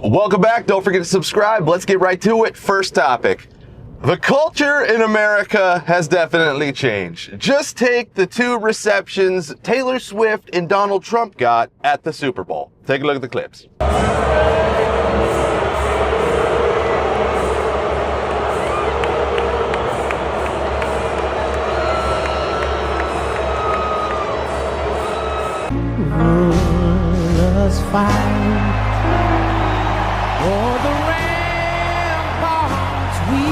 Welcome back. Don't forget to subscribe. Let's get right to it. First topic. The culture in America has definitely changed. Just take the two receptions Taylor Swift and Donald Trump got at the Super Bowl. Take a look at the clips. Rulers fight for the ramparts we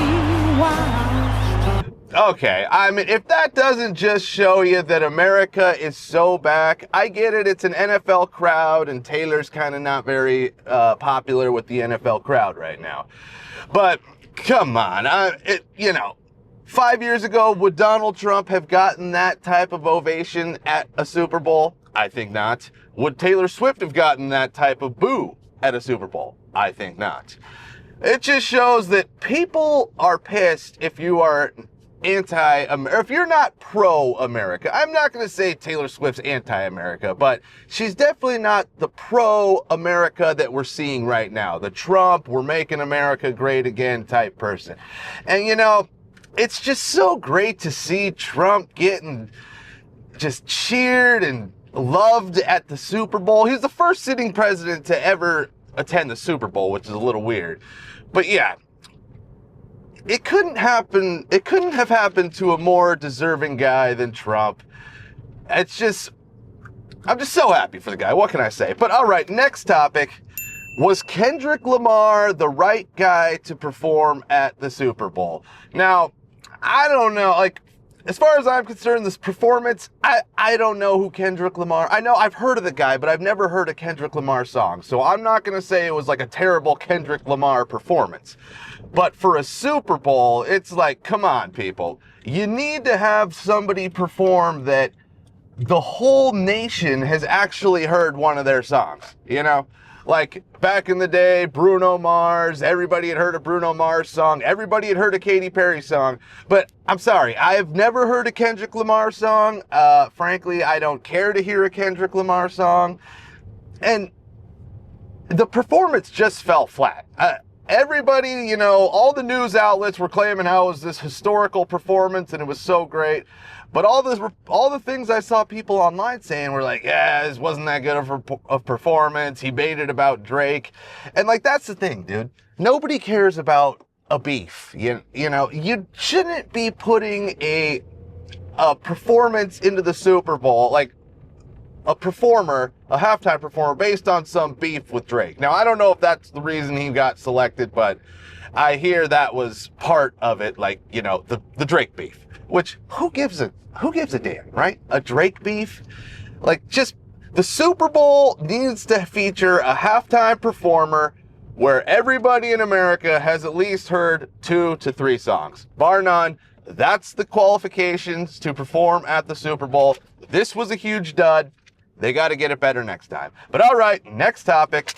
watched. Okay, I mean, if that doesn't just show you that America is so back, I get it, it's an NFL crowd, and Taylor's kind of not very popular with the NFL crowd right now. But, come on, 5 years ago, would Donald Trump have gotten that type of ovation at a Super Bowl? I think not. Would Taylor Swift have gotten that type of boo at a Super Bowl? I think not. It just shows that people are pissed if you are anti-America, if you're not pro-America. I'm not going to say Taylor Swift's anti-America, but she's definitely not the pro-America that we're seeing right now. The Trump, we're making America great again type person. And it's just so great to see Trump getting just cheered and loved at the Super Bowl. He's the first sitting president to ever attend the Super Bowl, which is a little weird. But yeah, it couldn't happen. It couldn't have happened to a more deserving guy than Trump. I'm just so happy for the guy. What can I say? But all right, next topic. Was Kendrick Lamar the right guy to perform at the Super Bowl? Now, I don't know, as far as I'm concerned, this performance, I don't know who Kendrick Lamar, I know I've heard of the guy, but I've never heard a Kendrick Lamar song. So I'm not going to say it was like a terrible Kendrick Lamar performance. But for a Super Bowl, it's like, come on, people. You need to have somebody perform that the whole nation has actually heard one of their songs, Like back in the day, Bruno Mars, everybody had heard a Bruno Mars song. Everybody had heard a Katy Perry song. But I'm sorry, I've never heard a Kendrick Lamar song. Frankly, I don't care to hear a Kendrick Lamar song. And the performance just fell flat. Everybody, all the news outlets were claiming how it was this historical performance and it was so great. But all the things I saw people online saying were like, yeah, this wasn't that good of a performance. He baited about Drake. And that's the thing, dude. Nobody cares about a beef. You shouldn't be putting a performance into the Super Bowl, like a halftime performer based on some beef with Drake. Now, I don't know if that's the reason he got selected, but I hear that was part of it, the Drake beef. Which, who gives a damn, right? A Drake beef? Just the Super Bowl needs to feature a halftime performer where everybody in America has at least heard 2 to 3 songs. Bar none, that's the qualifications to perform at the Super Bowl. This was a huge dud. They got to get it better next time. But all right, next topic.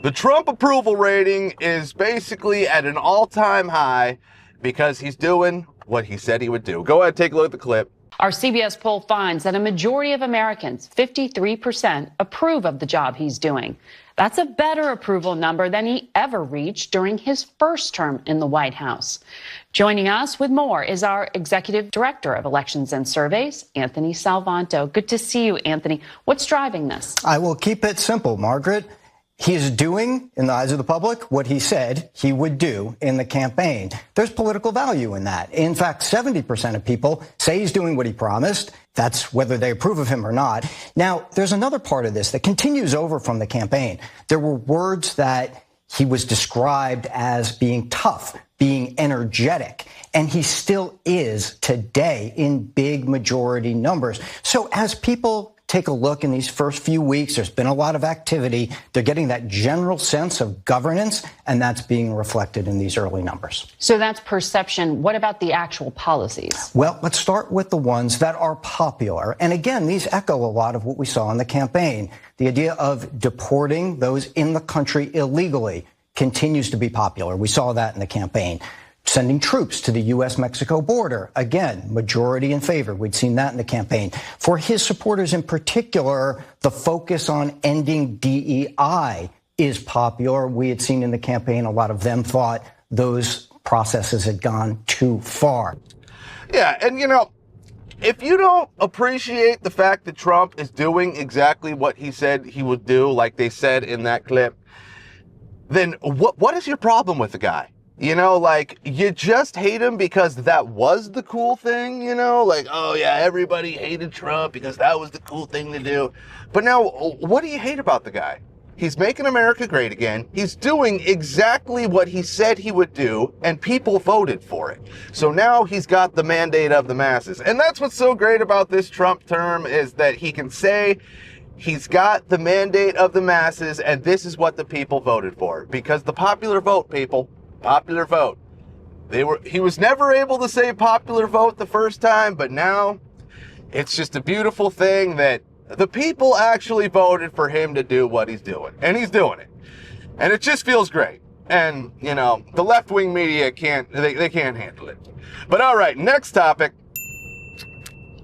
The Trump approval rating is basically at an all-time high because he's doing what he said he would do. Go ahead, take a look at the clip. Our CBS poll finds that a majority of Americans, 53%, approve of the job he's doing. That's a better approval number than he ever reached during his first term in the White House. Joining us with more is our Executive Director of Elections and Surveys, Anthony Salvanto. Good to see you, Anthony. What's driving this? I will keep it simple, Margaret. He is doing, in the eyes of the public, what he said he would do in the campaign. There's political value in that. In fact, 70% of people say he's doing what he promised. That's whether they approve of him or not. Now, there's another part of this that continues over from the campaign. There were words that he was described as being tough, being energetic, and he still is today in big majority numbers. So as people take a look in these first few weeks, there's been a lot of activity. They're getting that general sense of governance, and that's being reflected in these early numbers. So that's perception. What about the actual policies? Well, let's start with the ones that are popular. And again, these echo a lot of what we saw in the campaign. The idea of deporting those in the country illegally continues to be popular. We saw that in the campaign. Sending troops to the U.S.-Mexico border. Again, majority in favor. We'd seen that in the campaign. For his supporters in particular, the focus on ending DEI is popular. We had seen in the campaign, a lot of them thought those processes had gone too far. Yeah, and if you don't appreciate the fact that Trump is doing exactly what he said he would do, like they said in that clip, then what is your problem with the guy? You just hate him because that was the cool thing, like, oh yeah, everybody hated Trump because that was the cool thing to do. But now, what do you hate about the guy? He's making America great again. He's doing exactly what he said he would do, and people voted for it. So now he's got the mandate of the masses. And that's what's so great about this Trump term, is that he can say he's got the mandate of the masses, and this is what the people voted for. Because the popular vote, people, popular vote. He was never able to say popular vote the first time, but now it's just a beautiful thing that the people actually voted for him to do what he's doing, and he's doing it. And it just feels great. And, the left-wing media can't handle it. But all right, next topic.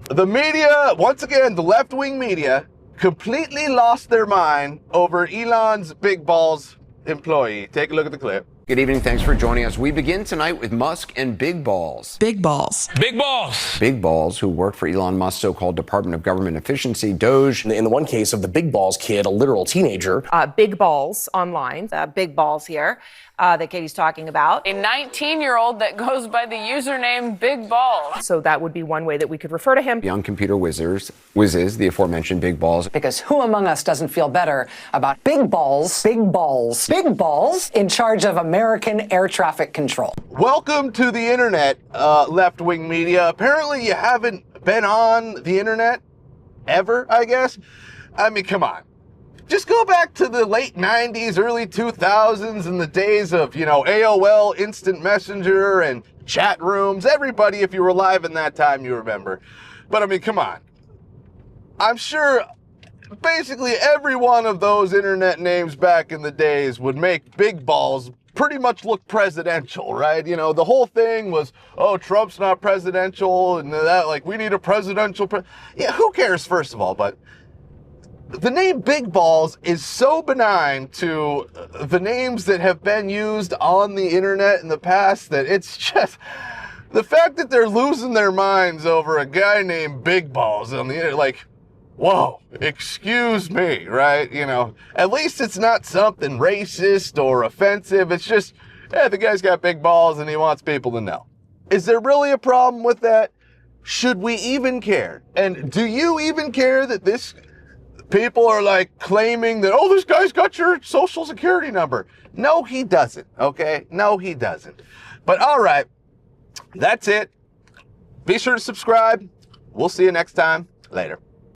The media, once again, the left-wing media completely lost their mind over Elon's big balls employee. Take a look at the clip. Good evening. Thanks for joining us. We begin tonight with Musk and Big Balls. Big balls. Big balls. Big Balls, who work for Elon Musk's so-called Department of Government Efficiency, D.O.G.E. In the one case of the Big Balls kid, a literal teenager. Big Balls online, big balls here that Katie's talking about. A 19-year-old that goes by the username Big Balls. So that would be one way that we could refer to him. Young computer whizzes, the aforementioned Big Balls. Because who among us doesn't feel better about big balls in charge of American air traffic control? Welcome to the internet, left-wing media. Apparently you haven't been on the internet ever, I guess. I mean, come on. Just go back to the late 90s, early 2000s, and the days of, AOL, Instant Messenger, and chat rooms. Everybody, if you were alive in that time, you remember. But I mean, come on. I'm sure basically every one of those internet names back in the days would make Big Balls pretty much look presidential, right? The whole thing was, oh, Trump's not presidential, and that, like, we need a presidential yeah, who cares, first of all, but the name Big Balls is so benign to the names that have been used on the internet in the past that it's just, the fact that they're losing their minds over a guy named Big Balls on the internet, like, whoa, excuse me, right? At least it's not something racist or offensive. It's just, the guy's got big balls and he wants people to know. Is there really a problem with that? Should we even care? And do you even care that people are like claiming that, oh, this guy's got your social security number? No, he doesn't, okay? No, he doesn't. But all right, that's it. Be sure to subscribe. We'll see you next time. Later.